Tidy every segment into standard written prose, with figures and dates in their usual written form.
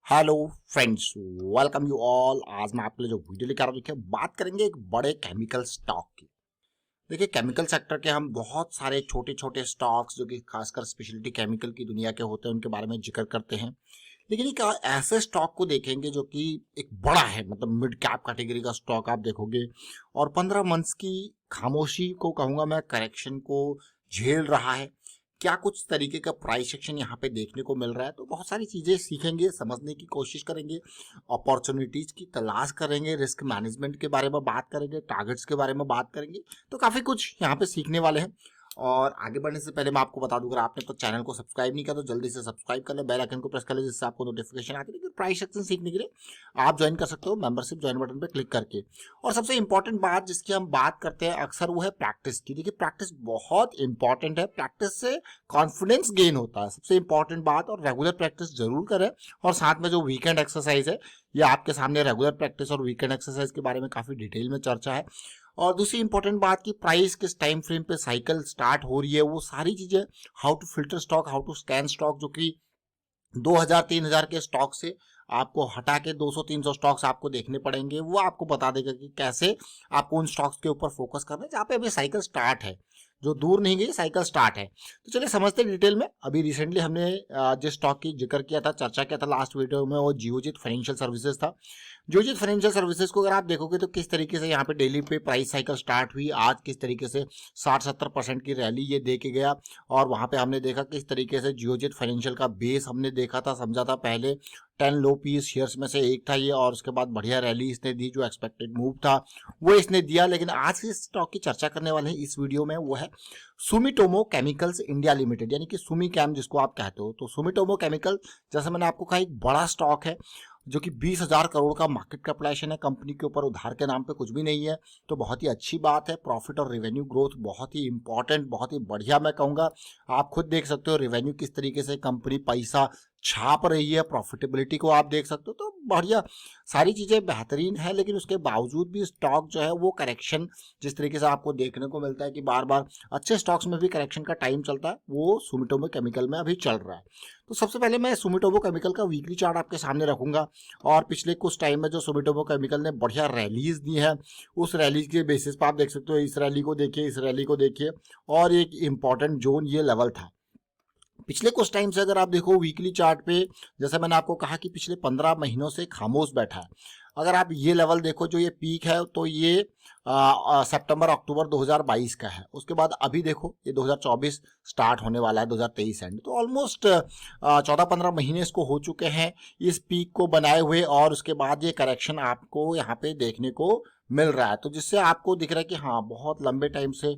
Hello friends, welcome you all. आज मैं आपके लिए जो वीडियो लेकर आ रहा हूं, देखिए बात करेंगे एक बड़े केमिकल स्टॉक की। देखिए केमिकल सेक्टर के हम बहुत सारे छोटे छोटे स्टॉक्स जो कि खासकर स्पेशलिटी केमिकल की दुनिया के होते हैं उनके बारे में जिक्र करते हैं। लेकिन एक ऐसे स्टॉक को देखेंगे जो कि एक बड़ा है, मतलब मिड कैप कैटेगरी का स्टॉक आप देखोगे और 15 मंथ्स की खामोशी को कहूंगा मैं, करेक्शन को झेल रहा है। क्या कुछ तरीके का प्राइस एक्शन यहाँ पे देखने को मिल रहा है, तो बहुत सारी चीजें सीखेंगे, समझने की कोशिश करेंगे, अपॉर्चुनिटीज की तलाश करेंगे, रिस्क मैनेजमेंट के बारे में बात करेंगे, टारगेट्स के बारे में बात करेंगे। तो काफी कुछ यहाँ पे सीखने वाले हैं। और आगे बढ़ने से पहले मैं आपको बता दूं, अगर आपने तो चैनल को सब्सक्राइब नहीं किया तो जल्दी से सब्सक्राइब कर ले, बेल आइकन को प्रेस कर ले, जिससे आपको नोटिफिकेशन आती है। प्राइस सेक्शन सीखने के लिए आप ज्वाइन कर सकते हो मेंबरशिप ज्वाइन बटन पे क्लिक करके। और सबसे इंपॉर्टेंट बात जिसकी हम बात करते हैं अक्सर, वो है प्रैक्टिस की। देखिए प्रैक्टिस बहुत इंपॉर्टेंट है, प्रैक्टिस से कॉन्फिडेंस गेन होता है, सबसे इंपॉर्टेंट बात। और रेगुलर प्रैक्टिस जरूर करें। और साथ में जो वीकेंड एक्सरसाइज है, ये आपके सामने रेगुलर प्रैक्टिस और वीकेंड एक्सरसाइज के बारे में काफी डिटेल में चर्चा है। और दूसरी इंपॉर्टेंट बात की प्राइस किस टाइम फ्रेम पे साइकिल स्टार्ट हो रही है, वो सारी चीजें, how to filter stock, how to scan stock, जो कि 2000-3000 के स्टॉक से आपको हटा के 200-300 स्टॉक्स आपको देखने पड़ेंगे। वो आपको बता देगा कि कैसे आपको उन स्टॉक्स के ऊपर फोकस करना है जहाँ पे अभी साइकिल स्टार्ट है, जो दूर नहीं गई, साइकिल स्टार्ट है। तो चलिए समझते हैं डिटेल में। अभी रिसेंटली हमने जिस स्टॉक की जिक्र किया था, चर्चा किया था लास्ट वीडियो में, वो जियोजीत फाइनेंशियल सर्विसेज था। जियोजीत फाइनेंशियल सर्विसेज को अगर आप देखोगे तो किस तरीके से यहाँ पे डेली पे प्राइस साइकिल स्टार्ट हुई, आज किस तरीके से 60-70% की रैली ये दे के गया। और वहां पे हमने देखा किस तरीके से जियोजीत फाइनेंशियल का बेस हमने देखा था, समझा था पहले 10 लो पीस शेयर्स में से एक था ये, और उसके बाद बढ़िया रैली इसने दी, जो एक्सपेक्टेड मूव था वो इसने दिया। लेकिन आज इस स्टॉक की चर्चा करने वाले हैं इस वीडियो में, वो है सुमिटोमो केमिकल्स इंडिया लिमिटेड, यानी कि सुमी कैम जिसको आप कहते हो। तो सुमिटोमो केमिकल, जैसे मैंने आपको कहा, एक बड़ा स्टॉक है जो कि 20,000 करोड़ का मार्केट कैपिटलाइजेशन है। कंपनी के ऊपर उधार के नाम पे कुछ भी नहीं है, तो बहुत ही अच्छी बात है। प्रॉफिट और रेवेन्यू ग्रोथ बहुत ही इंपॉर्टेंट, बहुत ही बढ़िया मैं कहूंगा। आप खुद देख सकते हो रेवेन्यू किस तरीके से कंपनी पैसा छाप रही है, प्रॉफिटेबिलिटी को आप देख सकते हो। तो बढ़िया, सारी चीजें बेहतरीन है। लेकिन उसके बावजूद भी स्टॉक जो है वो करेक्शन, जिस तरीके से आपको देखने को मिलता है कि बार बार अच्छे स्टॉक्स में भी करेक्शन का टाइम चलता है, वो सुमिटोमो केमिकल में अभी चल रहा है। तो सबसे पहले मैं सुमिटोमो केमिकल का वीकली चार्ट आपके सामने रखूंगा। और पिछले कुछ टाइम में जो सुमिटोमो केमिकल ने बढ़िया रैलीज दी है, उस रैली के बेसिस पर आप देख सकते हो। इस रैली को देखिए, इस रैली को देखिए। और एक इंपॉर्टेंट जोन ये लेवल था पिछले कुछ टाइम से। अगर आप देखो वीकली चार्ट पे, जैसे मैंने आपको कहा कि पिछले 15 महीनों से खामोश बैठा है। अगर आप ये लेवल देखो, जो ये पीक है, तो ये सितंबर अक्टूबर 2022 का है। उसके बाद अभी देखो ये 2024 स्टार्ट होने वाला है, 2023 एंड। तो ऑलमोस्ट 14-15 महीने इसको हो चुके हैं इस पीक को बनाए हुए। और उसके बाद ये करेक्शन आपको यहाँ पे देखने को मिल रहा है, तो जिससे आपको दिख रहा है कि हाँ, बहुत लंबे टाइम से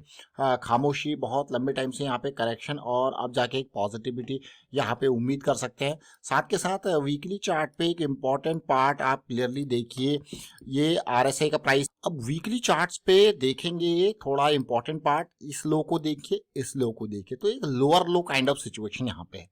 खामोशी, बहुत लंबे टाइम से यहाँ पे करेक्शन, और अब जाके एक पॉजिटिविटी यहाँ पे उम्मीद कर सकते हैं। साथ के साथ वीकली चार्ट पे एक इम्पॉर्टेंट पार्ट आप क्लियरली देखिए, ये आरएसआई का प्राइस। अब वीकली चार्ट्स पे देखेंगे थोड़ा इंपॉर्टेंट पार्ट, इस लो को देखिए, इस लो को देखिए। तो एक lower low kind of situation यहाँ पे है,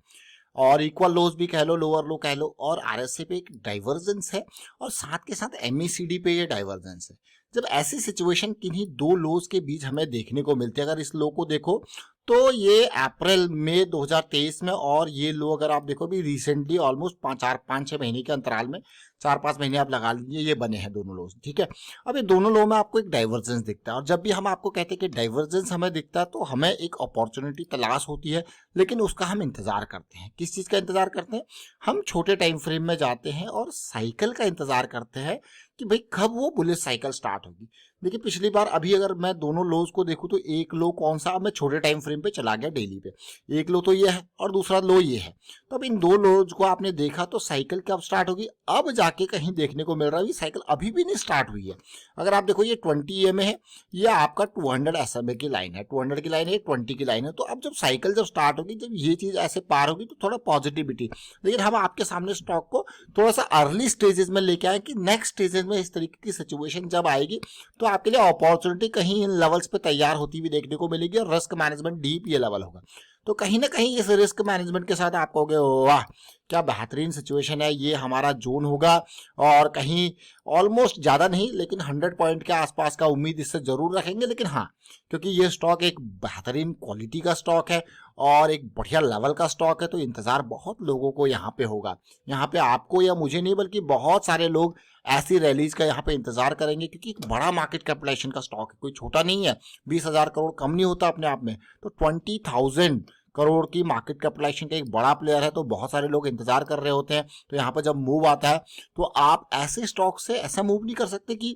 और इक्वल लोज भी कह लो, लोअर लो कह लो। और आरएसआई पे एक डाइवर्जेंस है, और साथ के साथ एमएसीडी पे ये डाइवर्जेंस है। जब ऐसी सिचुएशन किन्हीं दो लोज के बीच हमें देखने को मिलती है, अगर इस लो को देखो तो ये अप्रैल मई 2023 में, और ये लो अगर आप देखो भी रिसेंटली ऑलमोस्ट 5-6 महीने के अंतराल में, 4-5 महीने आप लगा लीजिए, ये बने हैं दोनों लोज, ठीक है। अब ये दोनों लो में आपको एक डाइवर्जेंस दिखता है, और जब भी हम आपको कहते हैं कि डाइवर्जेंस हमें दिखता है, तो हमें एक अपॉर्चुनिटी तलाश होती है। लेकिन उसका हम इंतजार करते हैं। किस चीज का इंतजार करते हैं? हम छोटे टाइम फ्रेम में जाते हैं और साइकिल का इंतजार करते हैं कि भाई कब वो बुलिश साइकिल स्टार्ट होगी। देखिए पिछली बार, अभी अगर मैं दोनों लोज को देखूं तो एक लो कौन सा, अब मैं छोटे टाइम फ्रेम पे चला गया डेली पे, एक लो तो ये है और दूसरा लो ये है। तो अब इन दो लोज को आपने देखा, तो साइकिल कब स्टार्ट होगी, अब जाके कहीं देखने को मिल रहा है। ये साइकिल अभी भी नहीं स्टार्ट हुई है। अगर आप देखो, ये 20 EMA है, ये आपका 200 SMA की लाइन है, 200 की लाइन है, 20 की लाइन है। तो अब जब साइकिल जब स्टार्ट होगी, जब ये चीज ऐसे पार होगी, तो थोड़ा पॉजिटिविटी। लेकिन हम आपके सामने स्टॉक को थोड़ा सा अर्ली स्टेजेस में लेके आए कि नेक्स्ट स्टेजेस में इस तरीके की सिचुएशन जब आएगी, तो आपके लिए अपॉर्चुनिटी कहीं इन लेवल्स पे तैयार होती हुई देखने को मिलेगी। और रिस्क मैनेजमेंट डीप ये लेवल होगा, तो कहीं ना कहीं इस रिस्क मैनेजमेंट के साथ आप कहोगे वाह क्या बेहतरीन सिचुएशन है, ये हमारा जोन होगा। और कहीं ऑलमोस्ट ज्यादा नहीं, लेकिन 100 पॉइंट के आसपास का उम्मीद इससे जरूर रखेंगे। लेकिन हाँ, क्योंकि ये स्टॉक एक बेहतरीन क्वालिटी का स्टॉक है, और एक बढ़िया लेवल का स्टॉक है, तो इंतजार बहुत लोगों को यहाँ पे होगा। यहाँ पे आपको या मुझे नहीं बल्कि बहुत सारे लोग ऐसी रैलीज का यहाँ पे इंतजार करेंगे, क्योंकि एक बड़ा मार्केट कैपिटलाइजेशन का स्टॉक है, कोई छोटा नहीं है। 20,000 करोड़ कम नहीं होता अपने आप में। तो 20,000 करोड़ की मार्केट कैपिटलाइजेशन का एक बड़ा प्लेयर है, तो बहुत सारे लोग इंतजार कर रहे होते हैं। तो यहाँ पर जब मूव आता है तो आप ऐसे स्टॉक से ऐसा मूव नहीं कर सकते कि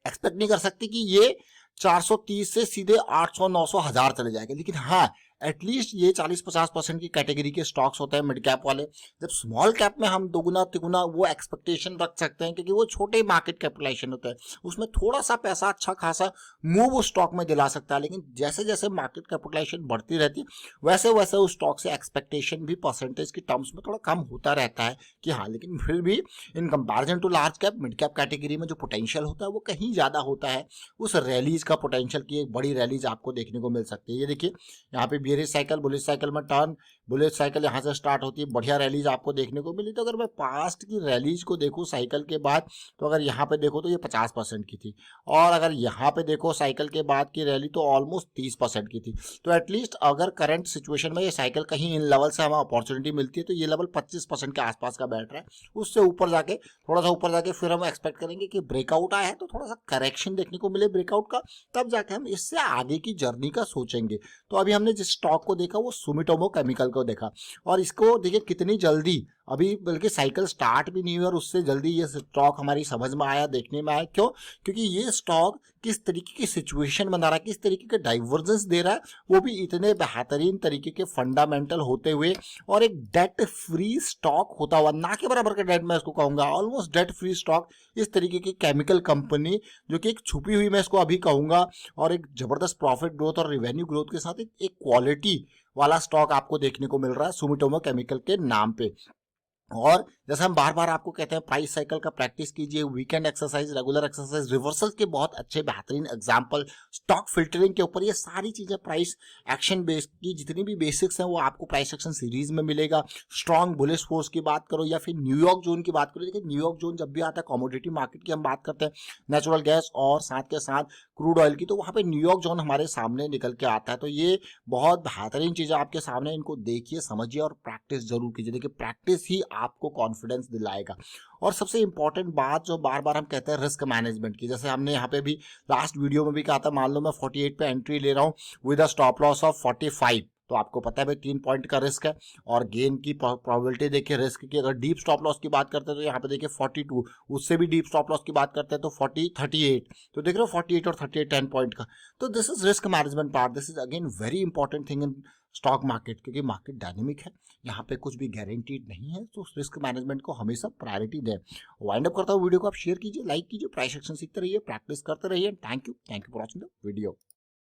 एक्सपेक्ट नहीं कर सकते कि ये 430 से सीधे 800 900 1000 चले जाएंगे। लेकिन हाँ, एटलीस्ट ये 40-50% की कैटेगरी के स्टॉक्स होते हैं मिड कैप वाले। जब स्मॉल कैप में हम दोगुना तिगुना वो एक्सपेक्टेशन रख सकते हैं, क्योंकि वो छोटे मार्केट कैपिटलाइजेशन होता है, उसमें थोड़ा सा पैसा अच्छा खासा मूव उस स्टॉक में दिला सकता है। लेकिन जैसे जैसे मार्केट कैपिटलाइजेशन बढ़ती रहती है वैसे वैसे उस स्टॉक से एक्सपेक्टेशन भी परसेंटेज की टर्म्स में थोड़ा कम होता रहता है कि हाँ, लेकिन फिर भी in comparison to large cap mid cap category में जो पोटेंशियल होता है वो कहीं ज़्यादा होता है। उस रैलीज का पोटेंशियल की एक बड़ी रैलीज आपको देखने को मिल सकती है। ये देखिए यहाँ पे बेरिश साइकिल, बुलिश साइकिल में टर्न, बुलिश साइकिल यहाँ से स्टार्ट होती है, बढ़िया रैलीज आपको देखने को मिली। तो अगर मैं पास्ट की रैलीज को देखूँ साइकिल के बाद, तो अगर यहाँ पे देखो तो ये 50% की थी, और अगर यहाँ पे देखो साइकिल के बाद की रैली तो ऑलमोस्ट 30% की थी। तो एटलीस्ट अगर करंट सिचुएशन में ये साइकिल कहीं इन लेवल से हमें अपॉर्चुनिटी मिलती है तो ये लेवल 25% के आसपास का बैठ रहा है। उससे ऊपर जाके थोड़ा सा ऊपर जाके फिर हम एक्सपेक्ट करेंगे कि ब्रेकआउट आया है तो थोड़ा सा करेक्शन देखने को मिले ब्रेकआउट का, तब जाके हम इससे आगे की जर्नी का सोचेंगे। तो अभी हमने जिस स्टॉक को देखा वो सुमिटोमो केमिकल को देखा, और इसको देखिए कितनी जल्दी, अभी बल्कि साइकिल स्टार्ट भी नहीं हुई और उससे जल्दी ये स्टॉक हमारी समझ में आया, देखने में आया। क्यों? क्योंकि ये स्टॉक किस तरीके की सिचुएशन बना रहा है, किस तरीके के डाइवर्जेंस दे रहा है, वो भी इतने बेहतरीन तरीके के फंडामेंटल होते हुए, और एक डेट फ्री स्टॉक होता हुआ, ना के बराबर का डेट मैं इसको कहूंगा, ऑलमोस्ट डेट फ्री स्टॉक, इस तरीके की केमिकल कंपनी जो कि एक छुपी हुई मैं इसको अभी कहूंगा, और एक जबरदस्त प्रॉफिट ग्रोथ और रिवेन्यू ग्रोथ के साथ एक क्वालिटी वाला स्टॉक आपको देखने को मिल रहा है सुमिटोमो केमिकल के नाम पे। और जैसे हम बार बार आपको कहते हैं प्राइस साइकिल का प्रैक्टिस कीजिए, weekend exercise, regular exercise, reversal के बहुत अच्छे बेहतरीन एग्जांपल, स्टॉक फिल्टरिंग के ऊपर, ये सारी चीजें प्राइस एक्शन बेस्ड की जितनी भी बेसिक्स हैं वो आपको प्राइस एक्शन सीरीज में मिलेगा। स्ट्रॉन्ग बुलिश फोर्स की बात करो या फिर न्यूयॉर्क जोन की बात करो, देखिए न्यूयॉर्क जोन जब भी आता है कमोडिटी मार्केट की हम बात करते हैं, नेचुरल गैस और साथ के साथ क्रूड ऑयल की, तो वहाँ पे न्यूयॉर्क जोन हमारे सामने निकल के आता है। तो ये बहुत बेहतरीन चीजें आपके सामने, इनको देखिए, समझिए और प्रैक्टिस जरूर कीजिए। देखिए प्रैक्टिस ही आपको कॉन्फिडेंस दिलाएगा। और सबसे इंपॉर्टेंट बात जो बार बार हम कहते हैं रिस्क मैनेजमेंट की, जैसे हमने यहाँ पे भी लास्ट वीडियो में भी कहा था, मान लो मैं 48 पे एंट्री ले रहा हूँ with a stop loss of 45, तो आपको पता है भाई 3 पॉइंट का रिस्क है, और गेन की प्रोबेबिलिटी देखिए रिस्क की, अगर डीप स्टॉप लॉस की बात करते हैं तो यहाँ पे देखिए 42, उससे भी डीप स्टॉप लॉस की बात करते हैं तो 38, तो देख रहे हो 48 और 38 10 पॉइंट का। तो this is risk management part, this is again very important thing in stock market, क्योंकि मार्केट डायनेमिक है, यहाँ पे कुछ भी गारंटीड नहीं है। तो रिस्क मैनेजमेंट को हमेशा प्रायोरिटी दें। वाइंड अप करता हूँ वीडियो को, आप शेयर कीजिए, लाइक कीजिए, प्राइस एक्शन सीखते रहिए, प्रैक्टिस करते रहिए। Thank you for watching the video.